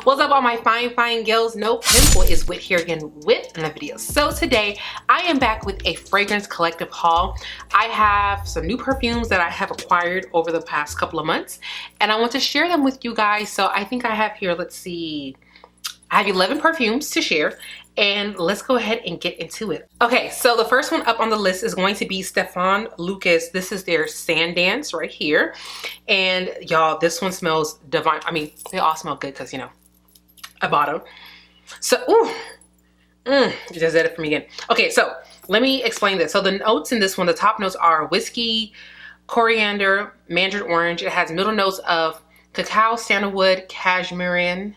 What's up all my fine girls? No Pimple is Wit here again with another video. So today I am back with a fragrance collective haul. I have some new perfumes that I have acquired over the past couple of months and I want to share them with you guys. So I think I have here, let's see, I have 11 perfumes to share and let's go ahead and get into it. Okay, so the first one up on the list is going to be Stefan Lucas. This is their Sand Dance right here. And y'all, this one smells divine. I mean, they all smell good because, you know, I bought them. So, you just did it for me again. Okay, so let me explain this. So the notes in this one, the top notes are whiskey, coriander, mandarin orange. It has middle notes of cacao, sandalwood, cashmere, and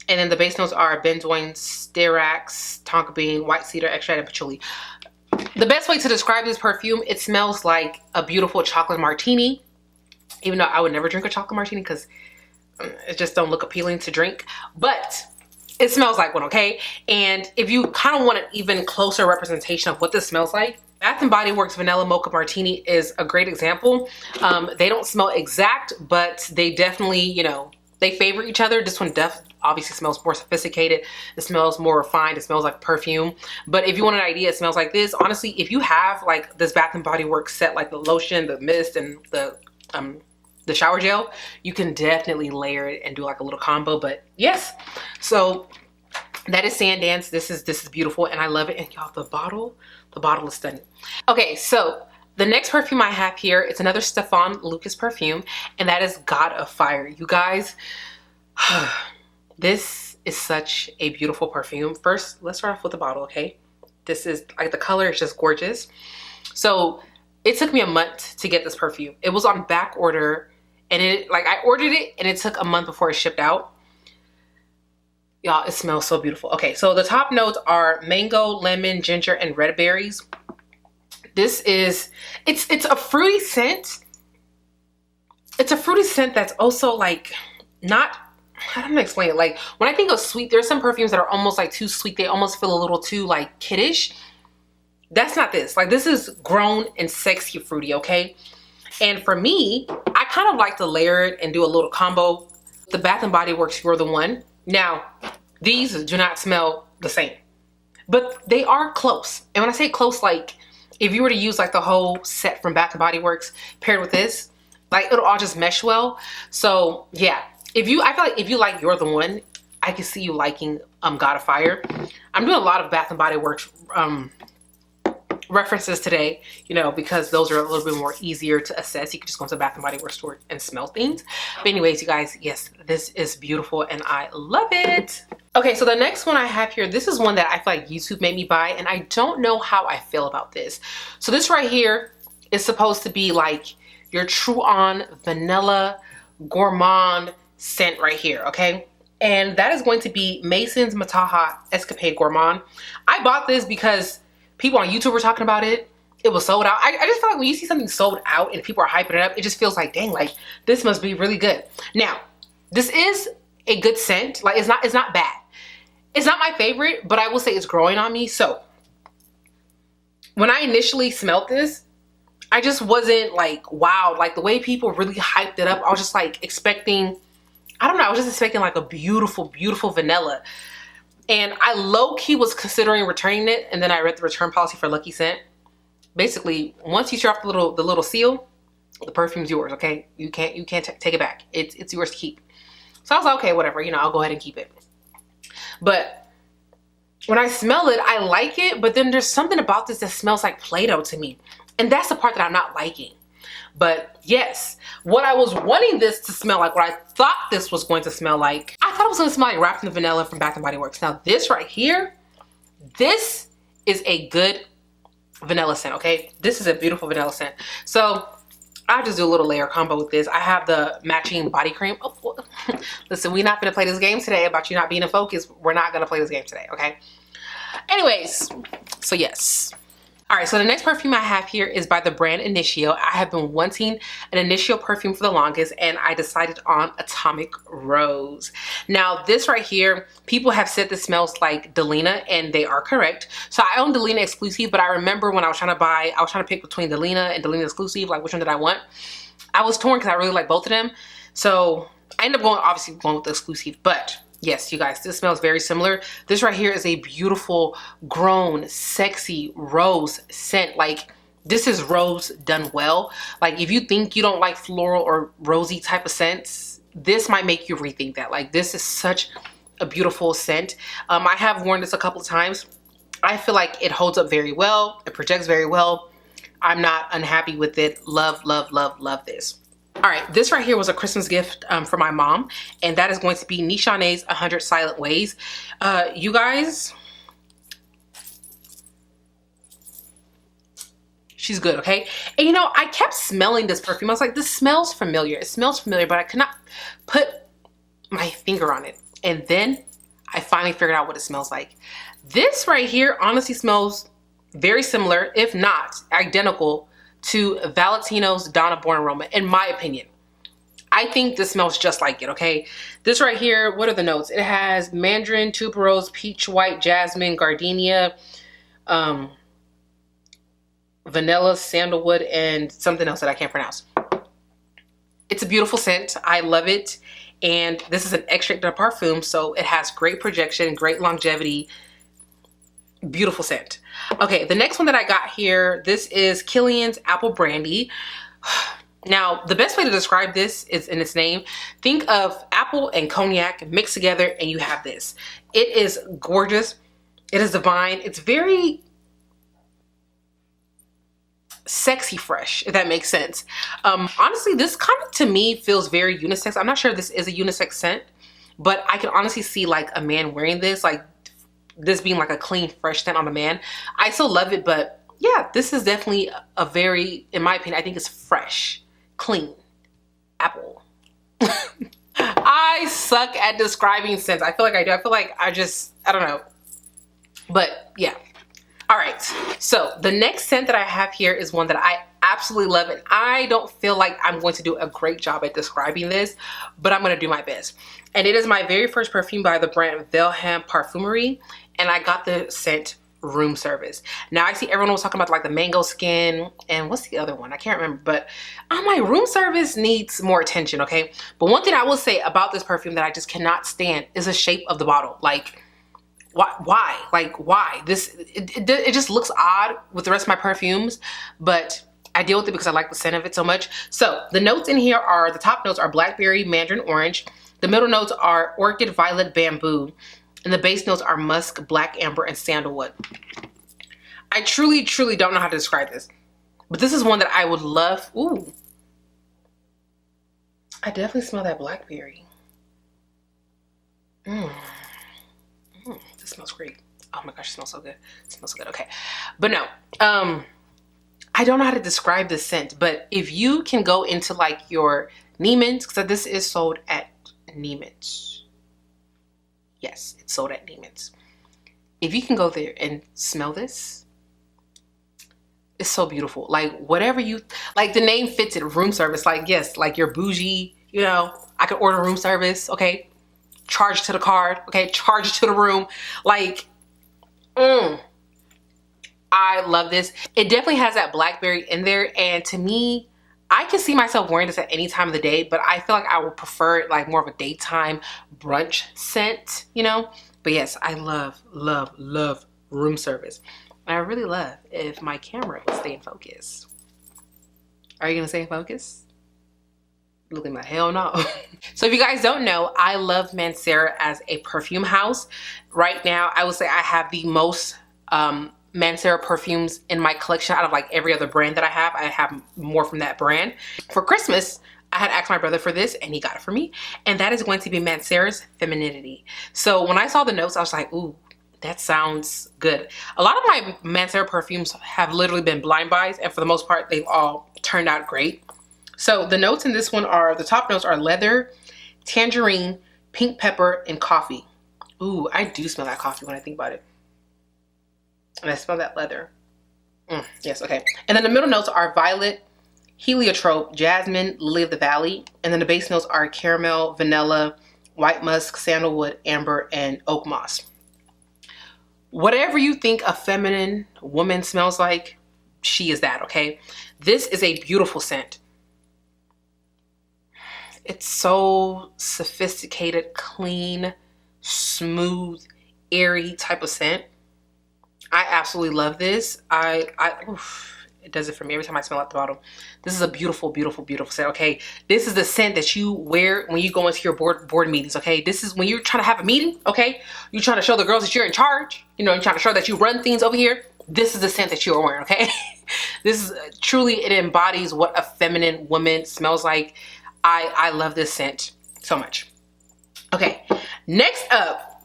then the base notes are benzoin, styrax, tonka bean, white cedar extract, and patchouli. The best way to describe this perfume, it smells like a beautiful chocolate martini. Even though I would never drink a chocolate martini because it just don't look appealing to drink. But it smells like one, okay? And if you kind of want an even closer representation of what this smells like, Bath & Body Works Vanilla Mocha Martini is a great example. They don't smell exact, but they definitely, you know, they favor each other. This one obviously smells more sophisticated. It smells more refined. It smells like perfume. But if you want an idea, it smells like this. Honestly, if you have like this Bath & Body Works set, like the lotion, the mist, and the shower gel, you can definitely layer it and do like a little combo. But yes, so that is Sand Dance. This is beautiful and I love it. And y'all, the bottle is stunning. Okay, so the next perfume I have here, it's another Stefan Lucas perfume, and that is God of Fire. You guys, this is such a beautiful perfume. First, let's start off with the bottle, okay? This is, like, the color is just gorgeous. So it took me a month to get this perfume. It was on back order, and I ordered it, and it took a month before it shipped out. Y'all, it smells so beautiful. Okay, so the top notes are mango, lemon, ginger, and red berries. This is, it's a fruity scent. It's a fruity scent that's also like not, I don't know how to explain it. Like when I think of sweet, there's some perfumes that are almost like too sweet. They almost feel a little too like kiddish. That's not this. Like this is grown and sexy fruity, okay? And for me, I kind of like to layer it and do a little combo. The Bath & Body Works You're the One. Now, these do not smell the same, but they are close. And when I say close, like if you were to use like the whole set from Bath & Body Works paired with this, like it'll all just mesh well. So yeah, I feel like if you like You're the One, I can see you liking God of Fire. I'm doing a lot of Bath & Body Works references today, you know, because those are a little bit more easier to assess. You can just go to the Bath & Body Works store and smell things. But anyways, you guys, yes, this is beautiful and I love it. Okay, so the next one I have here, this is one that I feel like YouTube made me buy and I don't know how I feel about this. So this right here is supposed to be like your True On Vanilla Gourmand scent right here, okay? And that is going to be Mason's Mataha Escapade Gourmand. I bought this because people on YouTube were talking about it. It was sold out. I just feel like when you see something sold out and people are hyping it up, it just feels like, dang, like this must be really good. Now, this is a good scent. Like it's not bad. It's not my favorite, but I will say it's growing on me. So when I initially smelled this, I just wasn't like, wow, like the way people really hyped it up. I was just like expecting, I don't know, I was just expecting like a beautiful, beautiful vanilla. And I low-key was considering returning it, and then I read the return policy for Lucky Scent. Basically, once you tear off the little seal, the perfume's yours, okay? You can't take it back. It's yours to keep. So I was like, okay, whatever, you know, I'll go ahead and keep it. But when I smell it, I like it, but then there's something about this that smells like Play-Doh to me. And that's the part that I'm not liking. But yes, what I was wanting this to smell like, what I thought this was going to smell like, I thought it was going to smell like Wrapped in Vanilla from Bath & Body Works. Now this right here, this is a good vanilla scent, okay? This is a beautiful vanilla scent. So I'll just do a little layer combo with this. I have the matching body cream. Oh, listen, we're not going to play this game today about you not being in focus. We're not going to play this game today, okay? Anyways, so yes. All right, so the next perfume I have here is by the brand Initio. I have been wanting an Initio perfume for the longest and I decided on Atomic Rose. Now this right here, people have said this smells like Delina and they are correct. So I own Delina Exclusive, but I remember when I was trying to pick between Delina and Delina Exclusive, like which one did I want? I was torn because I really like both of them. So I ended up obviously going with the Exclusive, but Yes, you guys, this smells very similar. This right here is a beautiful, grown, sexy rose scent. Like, this is rose done well. Like, if you think you don't like floral or rosy type of scents, this might make you rethink that. Like, this is such a beautiful scent. I have worn this a couple of times. I feel like it holds up very well. It projects very well. I'm not unhappy with it. Love, love, love, love this. All right, this right here was a Christmas gift for my mom, and that is going to be Nishane's 100 Silent Ways. You guys, she's good, okay? And you know, I kept smelling this perfume. I was like, this smells familiar. It smells familiar, but I could not put my finger on it. And then I finally figured out what it smells like. This right here honestly smells very similar, if not identical, to Valentino's Donna Born aroma, in my opinion. I think this smells just like it, okay? This right here, what are the notes? It has mandarin, tuberose, peach white, jasmine, gardenia, vanilla, sandalwood, and something else that I can't pronounce. It's a beautiful scent. I love it. And this is an extrait de parfum, so it has great projection, great longevity. Beautiful scent. Okay, the next one that I got here, this is Kilian's Apple Brandy. Now, the best way to describe this is in its name. Think of apple and cognac mixed together and you have this. It is gorgeous. It is divine. It's very sexy fresh, if that makes sense. Honestly, this kind of to me feels very unisex. I'm not sure if this is a unisex scent, but I can honestly see like a man wearing this, like this being like a clean, fresh scent on a man. I still love it, but yeah, this is definitely a very, in my opinion, I think it's fresh, clean, apple. I suck at describing scents. I feel like I do. I feel like I don't know. But yeah. All right. So the next scent that I have here is one that I absolutely love. And I don't feel like I'm going to do a great job at describing this, but I'm going to do my best. And it is my very first perfume by the brand Velham Parfumerie. And I got the scent Room Service. Now I see everyone was talking about like the mango skin and what's the other one? I can't remember, but I'm like, Room Service needs more attention, okay? But one thing I will say about this perfume that I just cannot stand is the shape of the bottle. Like, why? Like, why? It just looks odd with the rest of my perfumes, but I deal with it because I like the scent of it so much. So the notes in here are, the top notes are blackberry, mandarin orange. The middle notes are orchid, violet, bamboo. And the base notes are musk, black amber, and sandalwood. I truly, truly don't know how to describe this. But this is one that I would love. Ooh. I definitely smell that blackberry. This smells great. Oh my gosh, it smells so good. It smells so good. Okay. But no. I don't know how to describe this scent. But if you can go into like your Neiman's, because this is sold at Neiman's. Yes, it's sold at Neiman's. If you can go there and smell this, it's so beautiful. Like whatever you, like the name fits it, Room Service. Like yes, like you're bougie, you know, I could order room service, okay? Charge to the card, okay? Charge to the room. Like, I love this. It definitely has that blackberry in there. And to me, I can see myself wearing this at any time of the day, but I feel like I would prefer it like more of a daytime brunch scent, you know? But yes, I love, love, love Room Service. And I really love if my camera would stay in focus. Are you gonna stay in focus? Looking like hell no. So if you guys don't know, I love Mancera as a perfume house. Right now, I would say I have the most Mancera perfumes in my collection out of like every other brand that I have. I have more from that brand. For Christmas, I had asked my brother for this and he got it for me. And that is going to be Mancera's Femininity. So when I saw the notes, I was like, ooh, that sounds good. A lot of my Mancera perfumes have literally been blind buys, and for the most part, they've all turned out great. So the notes in this one are, the top notes are leather, tangerine, pink pepper, and coffee. Ooh, I do smell that coffee when I think about it. And I smell that leather. Yes, okay. And then the middle notes are violet, heliotrope, jasmine, lily of the valley. And then the base notes are caramel, vanilla, white musk, sandalwood, amber, and oak moss. Whatever you think a feminine woman smells like, she is that, okay? This is a beautiful scent. It's so sophisticated, clean, smooth, airy type of scent. I absolutely love this. Oof, it does it for me every time I smell at the bottom. This is a beautiful, beautiful, beautiful scent. Okay, this is the scent that you wear when you go into your board meetings. Okay, this is when you're trying to have a meeting. Okay, you're trying to show the girls that you're in charge. You know, you're trying to show that you run things over here. This is the scent that you're wearing. Okay, this is truly, it embodies what a feminine woman smells like. I love this scent so much. Okay, next up,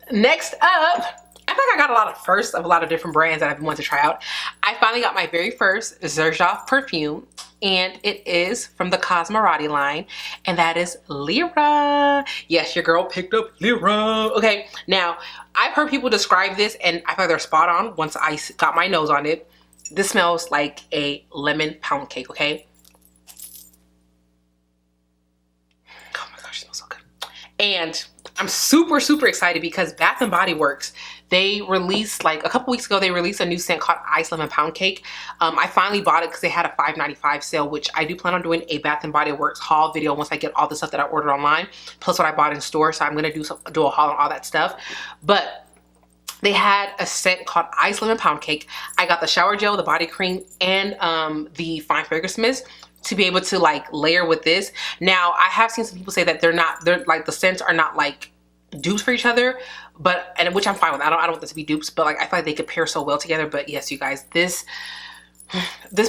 I think I got a lot of firsts of a lot of different brands that I've been wanting to try out. I finally got my very first Xerjoff perfume, and it is from the Cosmorati line, and that is Lyra. Yes, your girl picked up Lyra. Okay, now I've heard people describe this, and I thought they're spot on once I got my nose on it. This smells like a lemon pound cake, okay? Oh my gosh, it smells so good. And I'm super, super excited because Bath & Body Works, they released, like a couple weeks ago, they released a new scent called Ice Lemon Pound Cake. I finally bought it because they had a $5.95 sale, which I do plan on doing a Bath & Body Works haul video once I get all the stuff that I ordered online, plus what I bought in store. So I'm going to do a haul on all that stuff. But they had a scent called Ice Lemon Pound Cake. I got the shower gel, the body cream, and the fine fragrance mist to be able to like layer with this. Now, I have seen some people say that they're like the scents are not like dupes for each other, but, and which I'm fine with. I don't want this to be dupes, but like I feel like they could pair so well together. But yes, you guys, this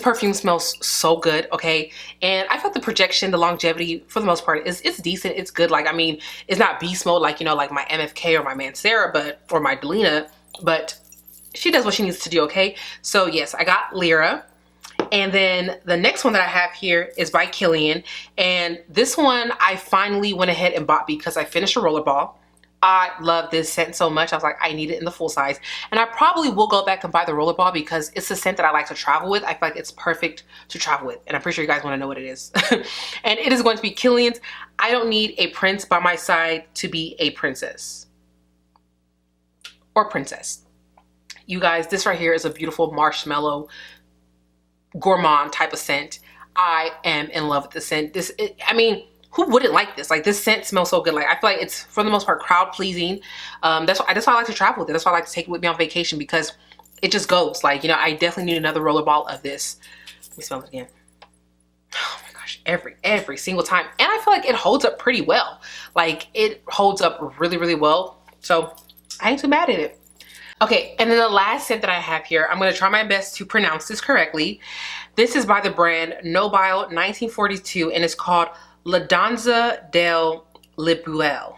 perfume smells so good, okay? And I felt the projection, the longevity, for the most part, it's decent. It's good. Like, I mean, it's not beast mode like, you know, like my MFK or my Mancera, or my Delina, but she does what she needs to do, okay? So yes, I got Lyra. And then the next one that I have here is by Kilian. And this one I finally went ahead and bought because I finished a rollerball. I love this scent so much. I was like, I need it in the full size. And I probably will go back and buy the rollerball because it's a scent that I like to travel with. I feel like it's perfect to travel with. And I'm pretty sure you guys want to know what it is. And it is going to be Kilian's I Don't Need a Prince by My Side to Be a Princess. Or Princess. You guys, this right here is a beautiful marshmallow gourmand type of scent. I am in love with the scent. I mean, who wouldn't like this? Like, this scent smells so good. Like, I feel like it's, for the most part, crowd pleasing. That's why I like to travel with it. That's why I like to take it with me on vacation, because it just goes. Like, you know, I definitely need another rollerball of this. Let me smell it again. Oh my gosh, every single time. And I feel like it holds up pretty well. Like, it holds up really, really well. So I ain't too mad at it. Okay, and then the last scent that I have here, I'm going to try my best to pronounce this correctly. This is by the brand Nobile 1942, and it's called La Danza del Libuel.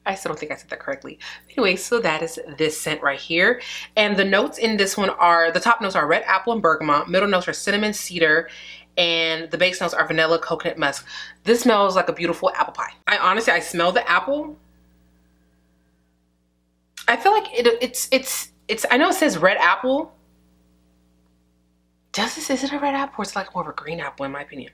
I still don't think I said that correctly. Anyway, so that is this scent right here. And the notes in this one are, the top notes are red apple and bergamot, middle notes are cinnamon, cedar, and the base notes are vanilla, coconut, musk. This smells like a beautiful apple pie. I smell the apple. I feel like it's I know it says red apple. Is it a red apple, or it's like more of a green apple in my opinion?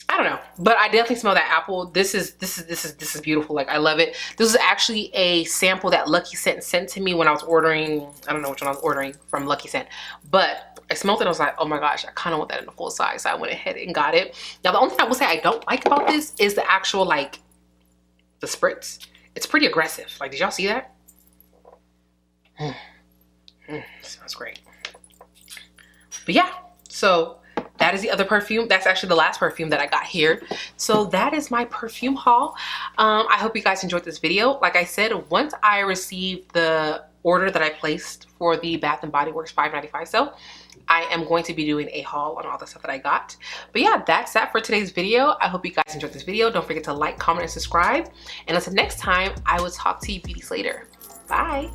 I don't know, but I definitely smell that apple. This is beautiful. Like, I love it. This is actually a sample that Lucky Scent sent to me when I was ordering. I don't know which one I was ordering from Lucky Scent, but I smelled it and I was like, oh my gosh, I kind of want that in the full size. So I went ahead and got it. Now, the only thing I will say I don't like about this is the actual, like, the spritz. It's pretty aggressive. Like, did y'all see that? Smells great. But yeah, so that is the other perfume. That's actually the last perfume that I got here. So that is my perfume haul. I hope you guys enjoyed this video. Like I said, once I received the order that I placed for the Bath & Body Works $5.95 sale, I am going to be doing a haul on all the stuff that I got. But yeah, that's that for today's video. I hope you guys enjoyed this video. Don't forget to like, comment, and subscribe. And until next time, I will talk to you beauties later. Bye.